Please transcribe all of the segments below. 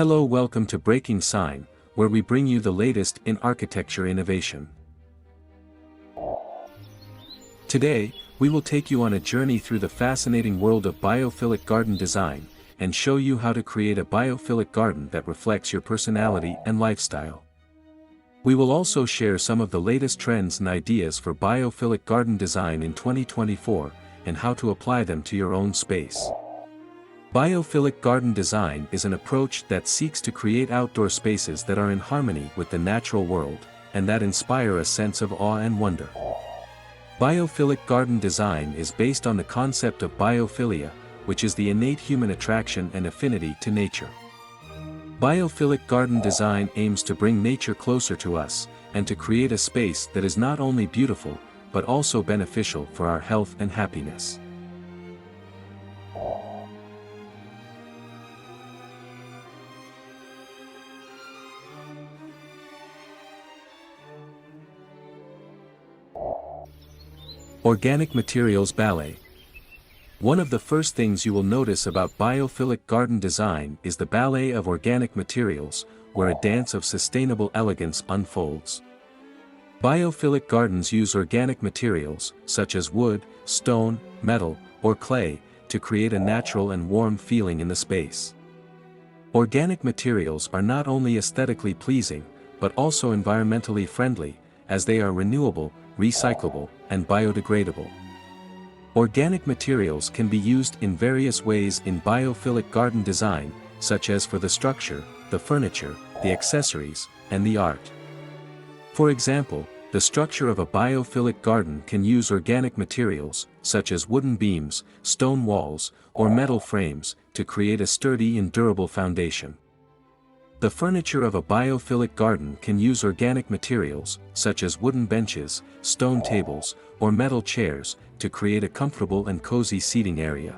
Hello, welcome to Breaking Sign, where we bring you the latest in architecture innovation. Today, we will take you on a journey through the fascinating world of biophilic garden design, and show you how to create a biophilic garden that reflects your personality and lifestyle. We will also share some of the latest trends and ideas for biophilic garden design in 2024, and how to apply them to your own space. Biophilic garden design is an approach that seeks to create outdoor spaces that are in harmony with the natural world, and that inspire a sense of awe and wonder. Biophilic garden design is based on the concept of biophilia, which is the innate human attraction and affinity to nature. Biophilic garden design aims to bring nature closer to us, and to create a space that is not only beautiful, but also beneficial for our health and happiness. Organic materials. Ballet. One of the first things you will notice about biophilic garden design is the ballet of organic materials, where a dance of sustainable elegance unfolds. Biophilic gardens use organic materials, such as wood, stone, metal, or clay, to create a natural and warm feeling in the space. Organic materials are not only aesthetically pleasing, but also environmentally friendly, as they are renewable, recyclable, and biodegradable. Organic materials can be used in various ways in biophilic garden design, such as for the structure, the furniture, the accessories, and the art. For example, the structure of a biophilic garden can use organic materials, such as wooden beams, stone walls, or metal frames, to create a sturdy and durable foundation. The furniture of a biophilic garden can use organic materials, such as wooden benches, stone tables, or metal chairs, to create a comfortable and cozy seating area.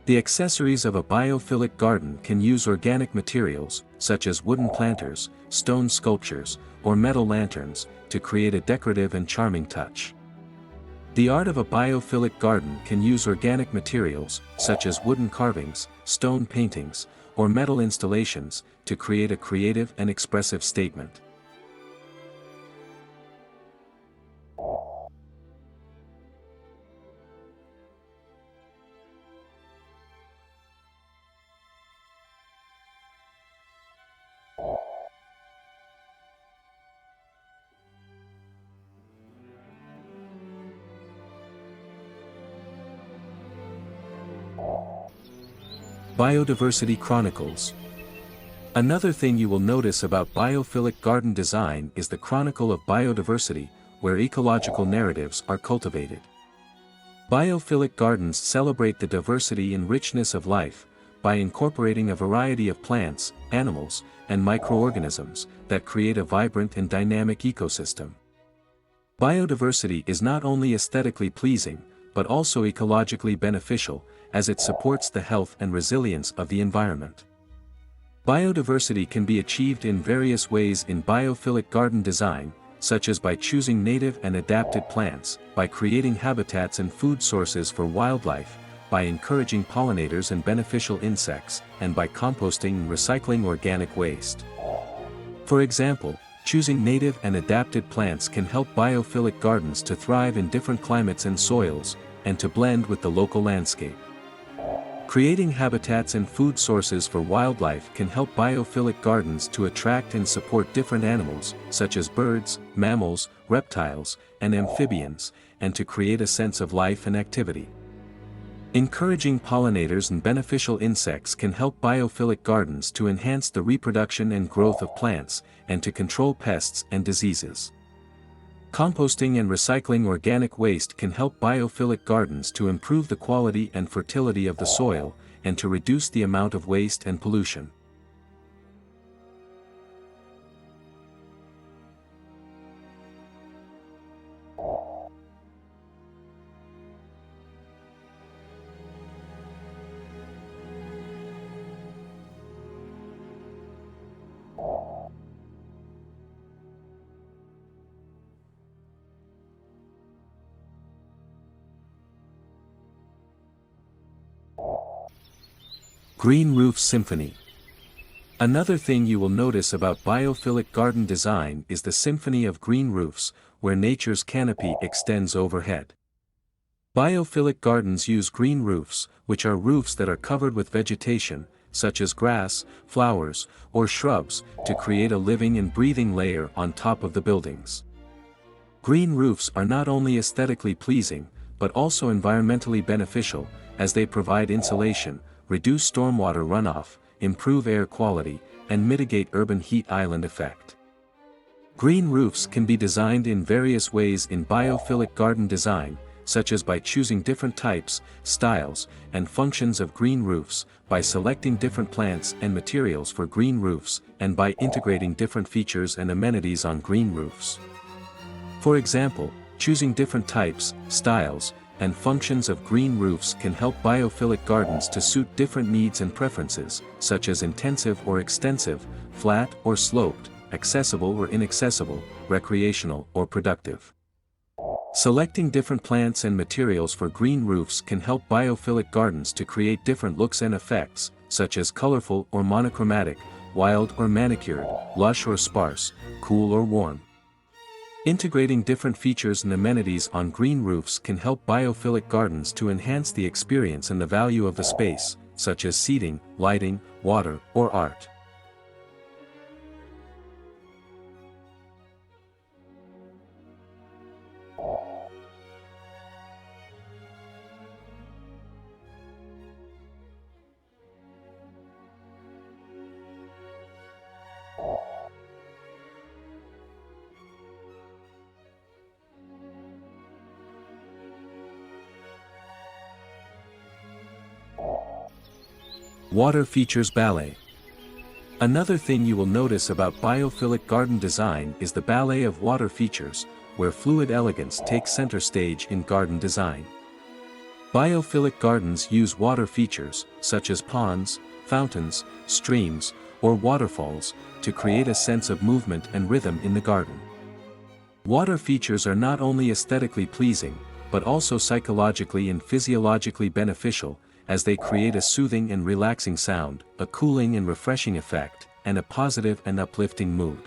The accessories of a biophilic garden can use organic materials, such as wooden planters, stone sculptures, or metal lanterns, to create a decorative and charming touch. The art of a biophilic garden can use organic materials, such as wooden carvings, stone paintings, or metal installations, to create a creative and expressive statement. Biodiversity Chronicles. Another thing you will notice about biophilic garden design is the chronicle of biodiversity, where ecological narratives are cultivated. Biophilic gardens celebrate the diversity and richness of life, by incorporating a variety of plants, animals, and microorganisms that create a vibrant and dynamic ecosystem. Biodiversity is not only aesthetically pleasing, but also ecologically beneficial, as it supports the health and resilience of the environment. Biodiversity can be achieved in various ways in biophilic garden design, such as by choosing native and adapted plants, by creating habitats and food sources for wildlife, by encouraging pollinators and beneficial insects, and by composting and recycling organic waste. For example, choosing native and adapted plants can help biophilic gardens to thrive in different climates and soils, and to blend with the local landscape. Creating habitats and food sources for wildlife can help biophilic gardens to attract and support different animals, such as birds, mammals, reptiles, and amphibians, and to create a sense of life and activity. Encouraging pollinators and beneficial insects can help biophilic gardens to enhance the reproduction and growth of plants, and to control pests and diseases. Composting and recycling organic waste can help biophilic gardens to improve the quality and fertility of the soil, and to reduce the amount of waste and pollution. Green Roof Symphony. Another thing you will notice about biophilic garden design is the symphony of green roofs, where nature's canopy extends overhead. Biophilic gardens use green roofs, which are roofs that are covered with vegetation, such as grass, flowers, or shrubs, to create a living and breathing layer on top of the buildings. Green roofs are not only aesthetically pleasing, but also environmentally beneficial, as they provide insulation, reduce stormwater runoff, improve air quality, and mitigate urban heat island effect. Green roofs can be designed in various ways in biophilic garden design, such as by choosing different types, styles, and functions of green roofs, by selecting different plants and materials for green roofs, and by integrating different features and amenities on green roofs. For example, choosing different types, styles, and functions of green roofs can help biophilic gardens to suit different needs and preferences, such as intensive or extensive, flat or sloped, accessible or inaccessible, recreational or productive. Selecting different plants and materials for green roofs can help biophilic gardens to create different looks and effects, such as colorful or monochromatic, wild or manicured, lush or sparse, cool or warm. Integrating different features and amenities on green roofs can help biophilic gardens to enhance the experience and the value of the space, such as seating, lighting, water, or art. Water features Ballet. Another thing you will notice about biophilic garden design is the ballet of water features, where fluid elegance takes center stage in garden design. Biophilic gardens use water features, such as ponds, fountains, streams, or waterfalls, to create a sense of movement and rhythm in the garden. Water features are not only aesthetically pleasing, but also psychologically and physiologically beneficial, as they create a soothing and relaxing sound, a cooling and refreshing effect, and a positive and uplifting mood.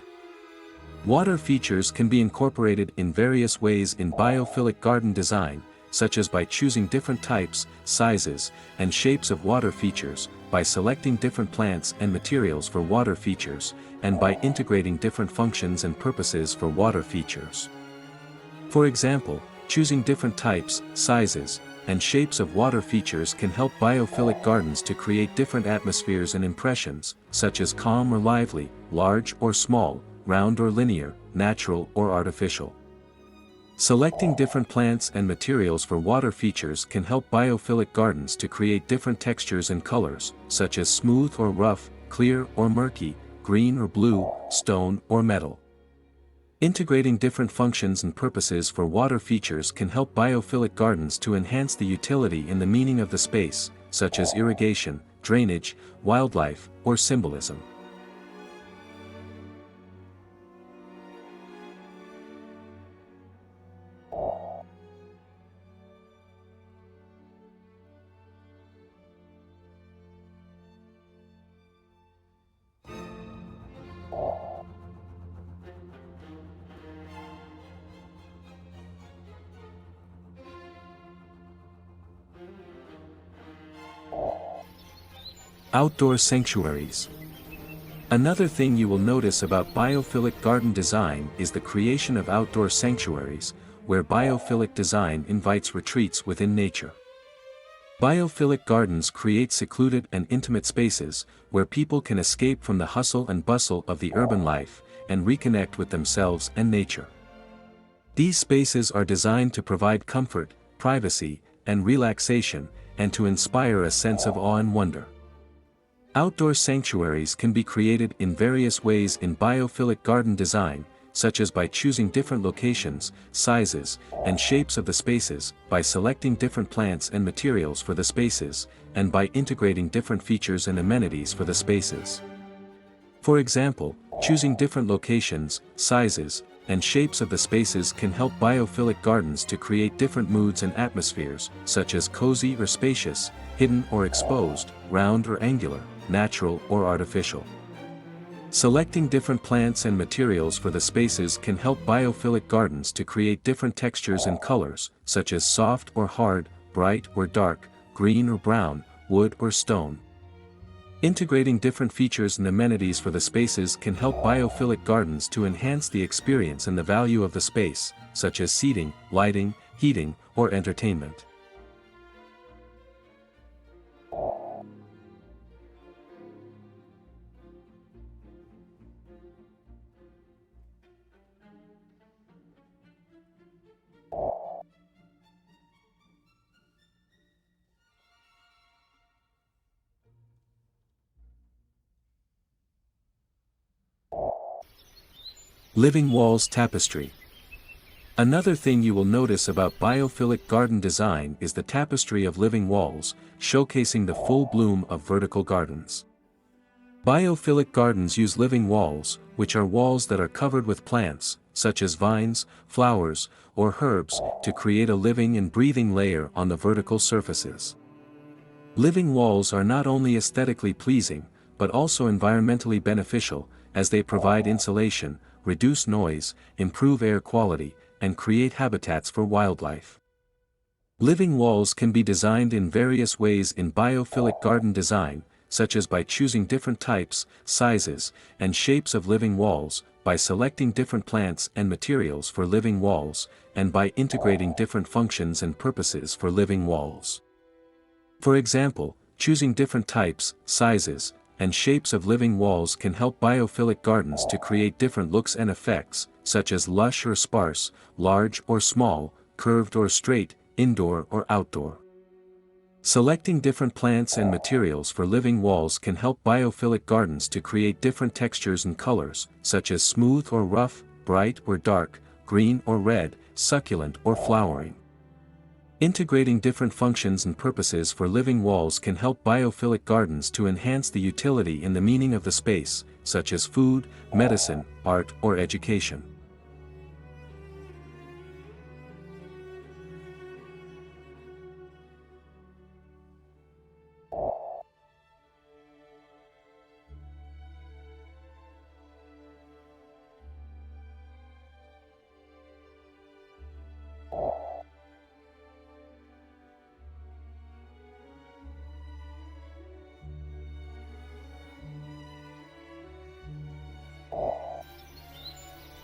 Water features can be incorporated in various ways in biophilic garden design, such as by choosing different types, sizes, and shapes of water features, by selecting different plants and materials for water features, and by integrating different functions and purposes for water features. For example, choosing different types, sizes, and shapes of water features can help biophilic gardens to create different atmospheres and impressions, such as calm or lively, large or small, round or linear, natural or artificial. Selecting different plants and materials for water features can help biophilic gardens to create different textures and colors, such as smooth or rough, clear or murky, green or blue, stone or metal. Integrating different functions and purposes for water features can help biophilic gardens to enhance the utility and the meaning of the space, such as irrigation, drainage, wildlife, or symbolism. Outdoor sanctuaries. Another thing you will notice about biophilic garden design is the creation of outdoor sanctuaries, where biophilic design invites retreats within nature. Biophilic gardens create secluded and intimate spaces, where people can escape from the hustle and bustle of the urban life, and reconnect with themselves and nature. These spaces are designed to provide comfort, privacy, and relaxation, and to inspire a sense of awe and wonder. Outdoor sanctuaries can be created in various ways in biophilic garden design, such as by choosing different locations, sizes, and shapes of the spaces, by selecting different plants and materials for the spaces, and by integrating different features and amenities for the spaces. For example, choosing different locations, sizes, and shapes of the spaces can help biophilic gardens to create different moods and atmospheres, such as cozy or spacious, hidden or exposed, round or angular, natural or artificial. Selecting different plants and materials for the spaces can help biophilic gardens to create different textures and colors, such as soft or hard, bright or dark, green or brown, wood or stone. Integrating different features and amenities for the spaces can help biophilic gardens to enhance the experience and the value of the space, such as seating, lighting, heating, or entertainment. Living walls tapestry. Another thing you will notice about biophilic garden design is the tapestry of living walls, showcasing the full bloom of vertical gardens. Biophilic gardens use living walls, which are walls that are covered with plants, such as vines, flowers, or herbs, to create a living and breathing layer on the vertical surfaces. Living walls are not only aesthetically pleasing, but also environmentally beneficial, as they provide insulation, reduce noise, improve air quality, and create habitats for wildlife. Living walls can be designed in various ways in biophilic garden design, such as by choosing different types, sizes, and shapes of living walls, by selecting different plants and materials for living walls, and by integrating different functions and purposes for living walls. For example, choosing different types, sizes, and shapes of living walls can help biophilic gardens to create different looks and effects, such as lush or sparse, large or small, curved or straight, indoor or outdoor. Selecting different plants and materials for living walls can help biophilic gardens to create different textures and colors, such as smooth or rough, bright or dark, green or red, succulent or flowering. Integrating different functions and purposes for living walls can help biophilic gardens to enhance the utility and the meaning of the space, such as food, medicine, art, or education.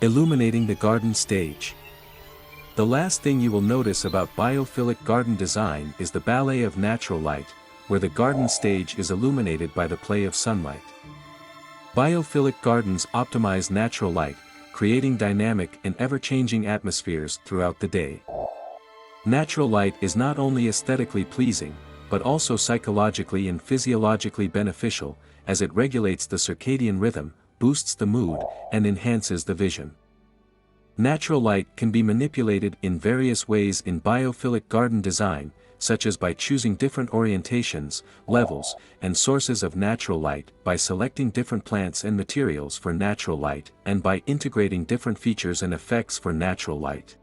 Illuminating the garden stage. The last thing you will notice about biophilic garden design is the ballet of natural light, where the garden stage is illuminated by the play of sunlight. Biophilic gardens optimize natural light, creating dynamic and ever-changing atmospheres throughout the day. Natural light is not only aesthetically pleasing, but also psychologically and physiologically beneficial, as it regulates the circadian rhythm, boosts the mood, and enhances the vision. Natural light can be manipulated in various ways in biophilic garden design, such as by choosing different orientations, levels, and sources of natural light, by selecting different plants and materials for natural light, and by integrating different features and effects for natural light.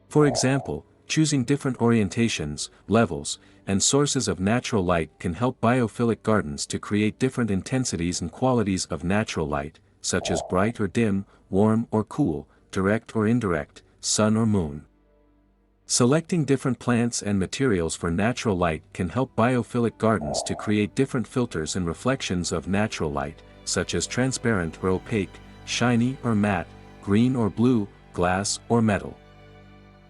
For example, choosing different orientations, levels, and sources of natural light can help biophilic gardens to create different intensities and qualities of natural light, such as bright or dim, warm or cool, direct or indirect, sun or moon. Selecting different plants and materials for natural light can help biophilic gardens to create different filters and reflections of natural light, such as transparent or opaque, shiny or matte, green or blue, glass or metal.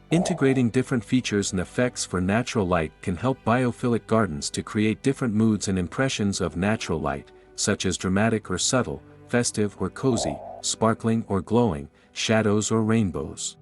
Integrating different features and effects for natural light can help biophilic gardens to create different moods and impressions of natural light, such as dramatic or subtle, festive or cozy, sparkling or glowing, shadows or rainbows.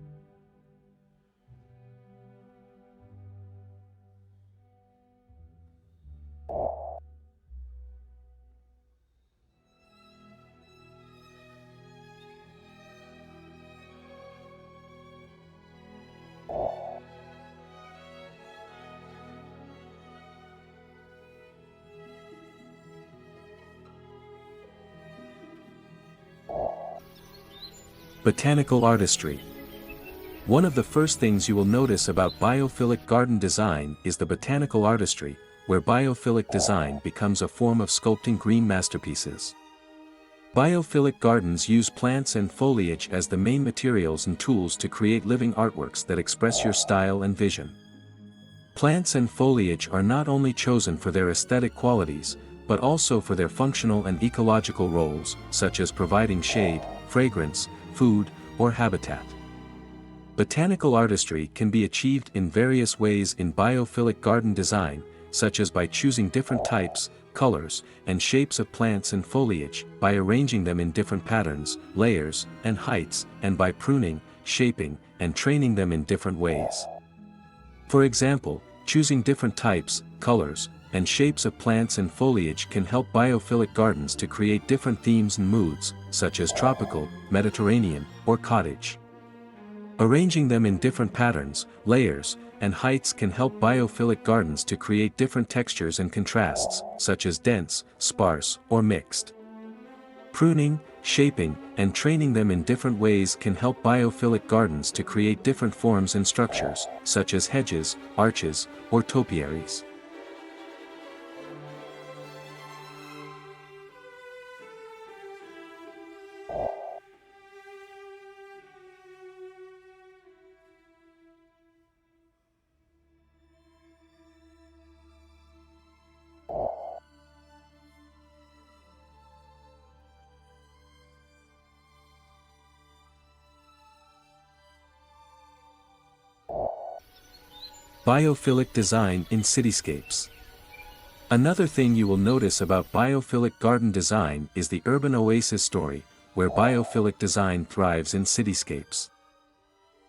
Botanical Artistry. One of the first things you will notice about biophilic garden design is the botanical artistry, where biophilic design becomes a form of sculpting green masterpieces. Biophilic gardens use plants and foliage as the main materials and tools to create living artworks that express your style and vision. Plants and foliage are not only chosen for their aesthetic qualities, but also for their functional and ecological roles, such as providing shade, fragrance, food, or habitat. Botanical artistry can be achieved in various ways in biophilic garden design, such as by choosing different types, colors, and shapes of plants and foliage, by arranging them in different patterns, layers, and heights, and by pruning, shaping, and training them in different ways. For example, choosing different types, colors, and shapes of plants and foliage can help biophilic gardens to create different themes and moods, such as tropical, Mediterranean, or cottage. Arranging them in different patterns, layers, and heights can help biophilic gardens to create different textures and contrasts, such as dense, sparse, or mixed. Pruning, shaping, and training them in different ways can help biophilic gardens to create different forms and structures, such as hedges, arches, or topiaries. Biophilic design in cityscapes. Another thing you will notice about biophilic garden design is the urban oasis story, where biophilic design thrives in cityscapes.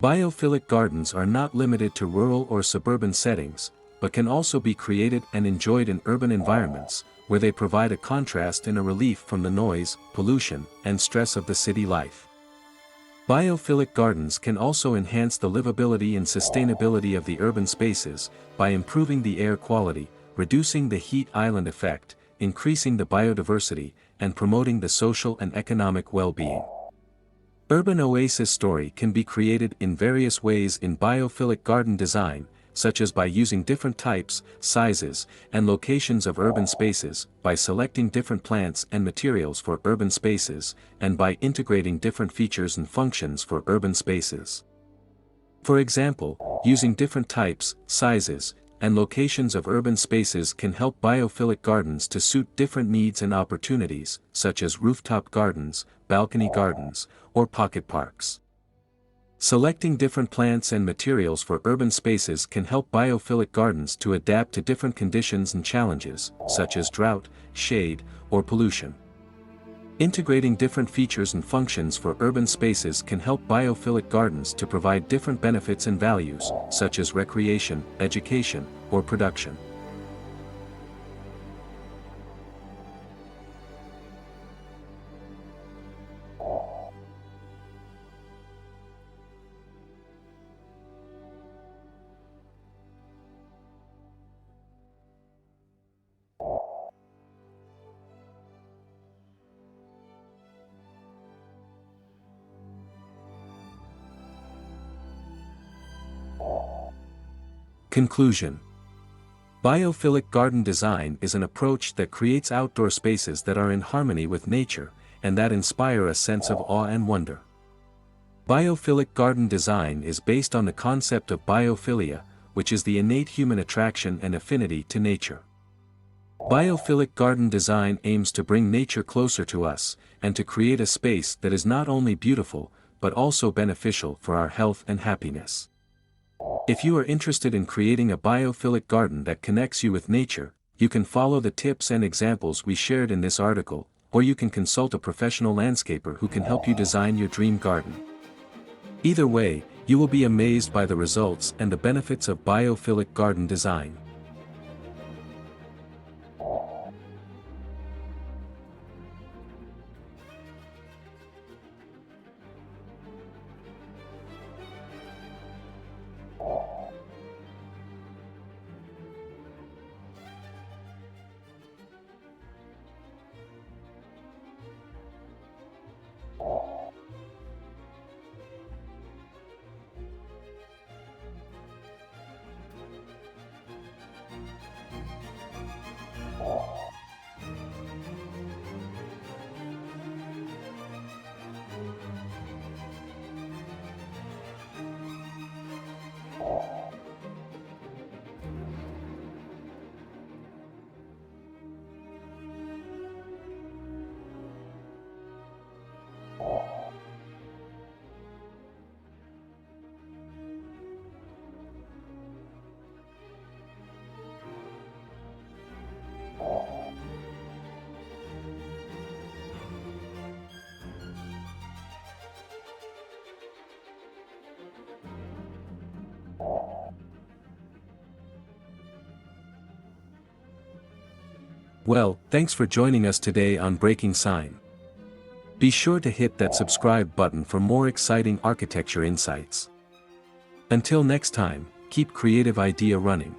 Biophilic gardens are not limited to rural or suburban settings, but can also be created and enjoyed in urban environments, where they provide a contrast and a relief from the noise, pollution, and stress of the city life. Biophilic gardens can also enhance the livability and sustainability of the urban spaces, by improving the air quality, reducing the heat island effect, increasing the biodiversity, and promoting the social and economic well-being. Urban oasis story can be created in various ways in biophilic garden design, such as by using different types, sizes, and locations of urban spaces, by selecting different plants and materials for urban spaces, and by integrating different features and functions for urban spaces. For example, using different types, sizes, and locations of urban spaces can help biophilic gardens to suit different needs and opportunities, such as rooftop gardens, balcony gardens, or pocket parks. Selecting different plants and materials for urban spaces can help biophilic gardens to adapt to different conditions and challenges, such as drought, shade, or pollution. Integrating different features and functions for urban spaces can help biophilic gardens to provide different benefits and values, such as recreation, education, or production. Conclusion. Biophilic garden design is an approach that creates outdoor spaces that are in harmony with nature, and that inspire a sense of awe and wonder. Biophilic garden design is based on the concept of biophilia, which is the innate human attraction and affinity to nature. Biophilic garden design aims to bring nature closer to us, and to create a space that is not only beautiful, but also beneficial for our health and happiness. If you are interested in creating a biophilic garden that connects you with nature, you can follow the tips and examples we shared in this article, or you can consult a professional landscaper who can help you design your dream garden. Either way, you will be amazed by the results and the benefits of biophilic garden design. Well, thanks for joining us today on Breaking Sign. Be sure to hit that subscribe button for more exciting architecture insights. Until next time, keep creative idea running.